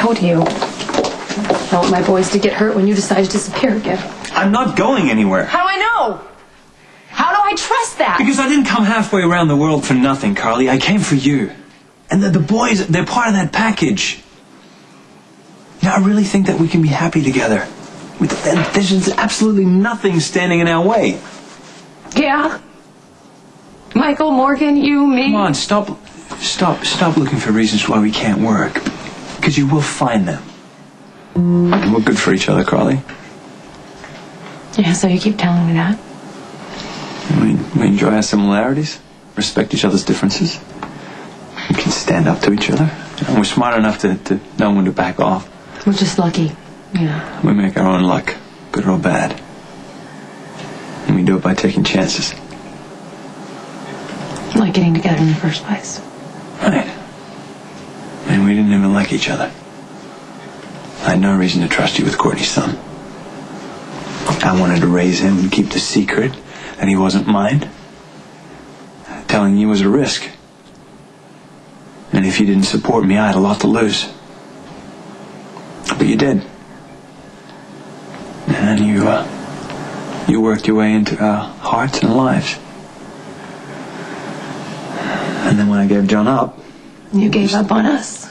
told you. I don't want my boys to get hurt when you decide to disappear again. I'm not going anywhere. How do I know? How do I trust that? Because I didn't come halfway around the world for nothing, Carly. I came for you. And the boys, they're part of that package. You know, I really think that we can be happy together. There's absolutely nothing standing in our way. Yeah. Michael, Morgan, you, me. Come on, stop looking for reasons why we can't work. Because you will find them. And we're good for each other, Carly. Yeah, so you keep telling me that. We enjoy our similarities, respect each other's differences. We can stand up to each other. And we're smart enough to know when to back off. We're just lucky, you know. We make our own luck, good or bad. And we do it by taking chances. Like getting together in the first place. Right. And we didn't even like each other. I had no reason to trust you with Courtney's son. I wanted to raise him and keep the secret that he wasn't mine. Telling you was a risk. And if you didn't support me, I had a lot to lose. But you did. And you worked your way into our hearts and lives. And then when I gave John up... You gave up on us.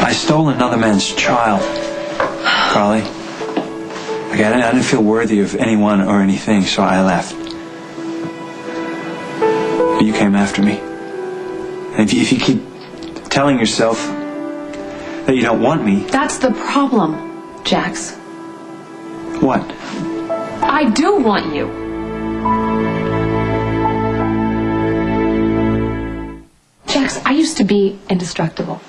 I stole another man's child, Carly. Okay, I didn't feel worthy of anyone or anything, so I left. But you came after me. And if you keep telling yourself that you don't want me... That's the problem, Jax. What? I do want you. Jax, I used to be indestructible.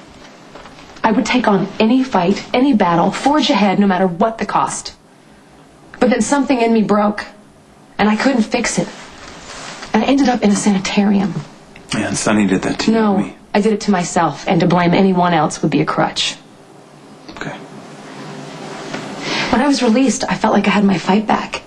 I would take on any fight, any battle, forge ahead no matter what the cost. But then something in me broke, and I couldn't fix it. And I ended up in a sanitarium. Yeah, and Sonny did that to you and me. No, I did it to myself, and to blame anyone else would be a crutch. Okay. When I was released, I felt like I had my fight back.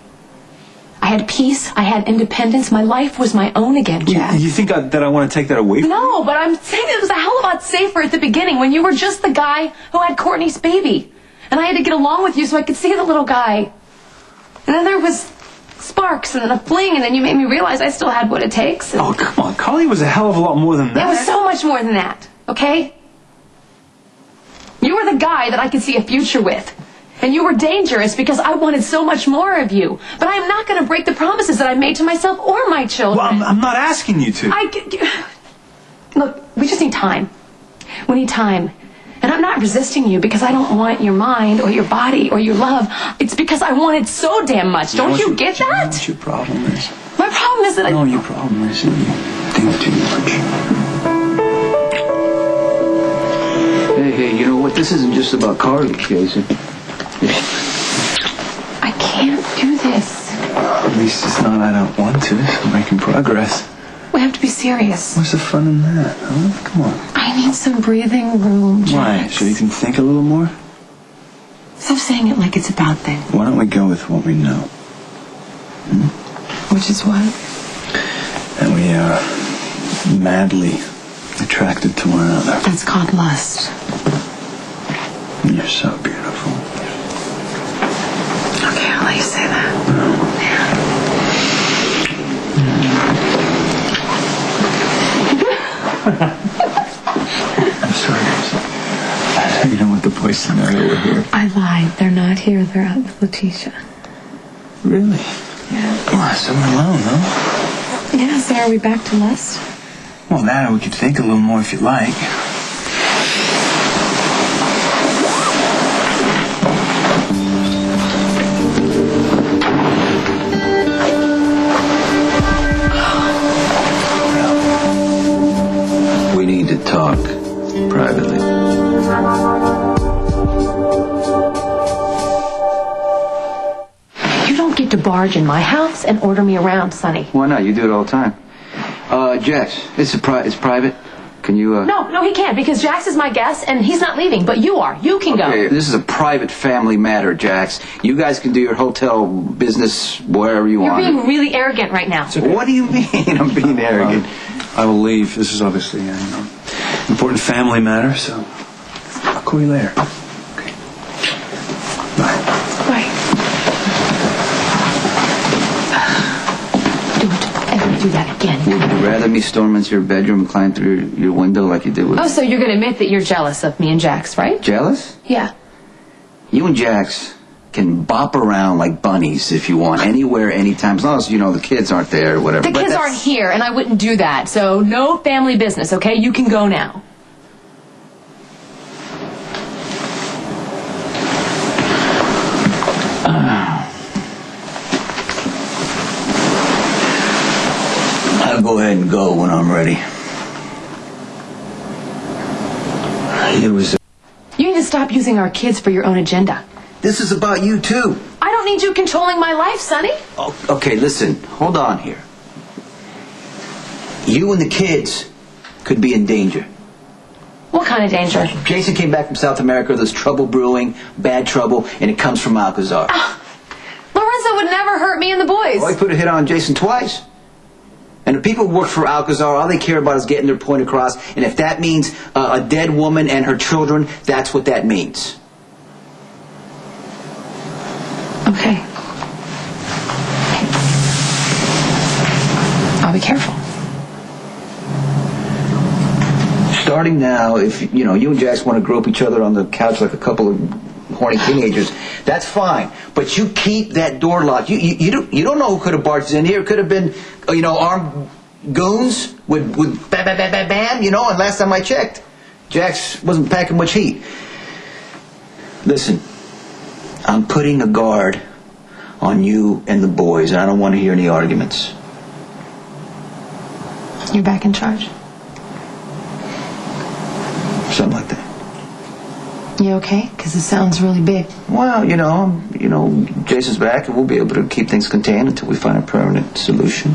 I had peace, I had independence, my life was my own again, Jack. You think that I want to take that away from you? No, but I'm saying it was a hell of a lot safer at the beginning when you were just the guy who had Courtney's baby. And I had to get along with you so I could see the little guy. And then there was sparks and then a fling, and then you made me realize I still had what it takes. Oh, come on. Carly was a hell of a lot more than that. It was so much more than that, okay? You were the guy that I could see a future with. And you were dangerous because I wanted so much more of you. But I am not going to break the promises that I made to myself or my children. Well, I'm not asking you to. Look, we just need time. We need time. And I'm not resisting you because I don't want your mind or your body or your love. It's because I want it so damn much. Don't you get that? You know what your problem is? My problem is that No, your problem is that you think too much. Hey, you know what? This isn't just about Carly, Jason. I can't do this. At least it's not I don't want to. I'm making progress. We have to be serious. What's the fun in that? Huh? Come on. I need some breathing room, Jax. Why? So you can think a little more? Stop saying it like it's a bad thing. Why don't we go with what we know? Which is what? That we are madly attracted to one another. That's called lust. You're so beautiful. Okay, I'll let you say that. I'm sorry. You don't want the boys to know that we're here. I lied. They're not here. They're out with Letitia. Really? Yeah. Oh, so we're alone, huh? Yeah, so are we back to lust? Well, that we could think a little more if you like. We need to talk privately. You don't get to barge in my house and order me around, Sonny. Why not? You do it all the time. Jax, it's private. Can you, No, he can't, because Jax is my guest, and he's not leaving, but you are. You can Okay, go. this is a private family matter, Jax. You guys can do your hotel business wherever you You're want. being really arrogant right now. What do you mean I'm being arrogant? I will leave. This is obviously an important family matter, so I'll call you later. Okay. Bye. Bye. Don't ever do that again. Would you rather me storm into your bedroom and climb through your window like you did with... Oh, so you're going to admit that you're jealous of me and Jax, right? Jealous? Yeah. You and Jax can bop around like bunnies if you want, anywhere, anytime, as long as, the kids aren't there or whatever. The kids aren't here, and I wouldn't do that, so no family business, okay? You can go now. I'll go ahead and go when I'm ready. You need to stop using our kids for your own agenda. This is about you, too. I don't need you controlling my life, Sonny. Oh, okay, listen. Hold on here. You and the kids could be in danger. What kind of danger? Jason came back from South America. There's trouble brewing, bad trouble, and it comes from Alcazar. Lorenzo would never hurt me and the boys. Well, he put a hit on Jason twice. And the people who work for Alcazar, all they care about is getting their point across. And if that means a dead woman and her children, that's what that means. Okay. I'll be careful. Starting now, if you and Jax want to grope each other on the couch like a couple of horny teenagers, that's fine. But you keep that door locked. You don't know who could have barged in here. It could have been armed goons with bam bam bam bam bam. And last time I checked, Jax wasn't packing much heat. Listen, I'm putting a guard on you and the boys, and I don't want to hear any arguments. You're back in charge. Something like that. You okay? Because it sounds really big. Well, Jason's back, and we'll be able to keep things contained until we find a permanent solution.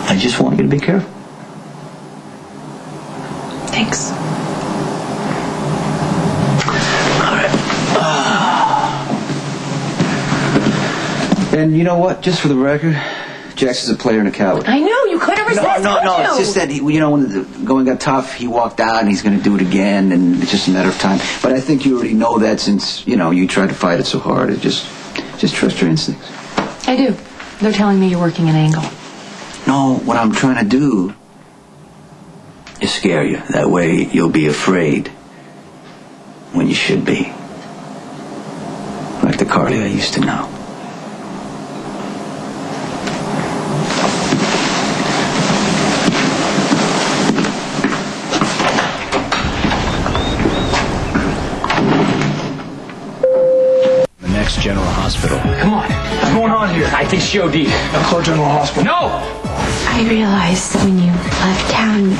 I just want you to be careful. Thanks. All right. And you know what? Just for the record, Jax is a player and a coward. I know, you could have resisted. No. It's just that, when the going got tough, he walked out, and he's going to do it again, and it's just a matter of time. But I think you already know that since, you tried to fight it so hard. Just trust your instincts. I do. They're telling me you're working an angle. No, what I'm trying to do is scare you. That way you'll be afraid when you should be. Like the Carly I used to know. General Hospital. Come on. What's going on here? I think she OD'd. Clark General Hospital. No! I realized when you left town,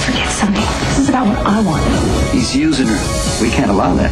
forget something. This is about what I want. He's using her. We can't allow that.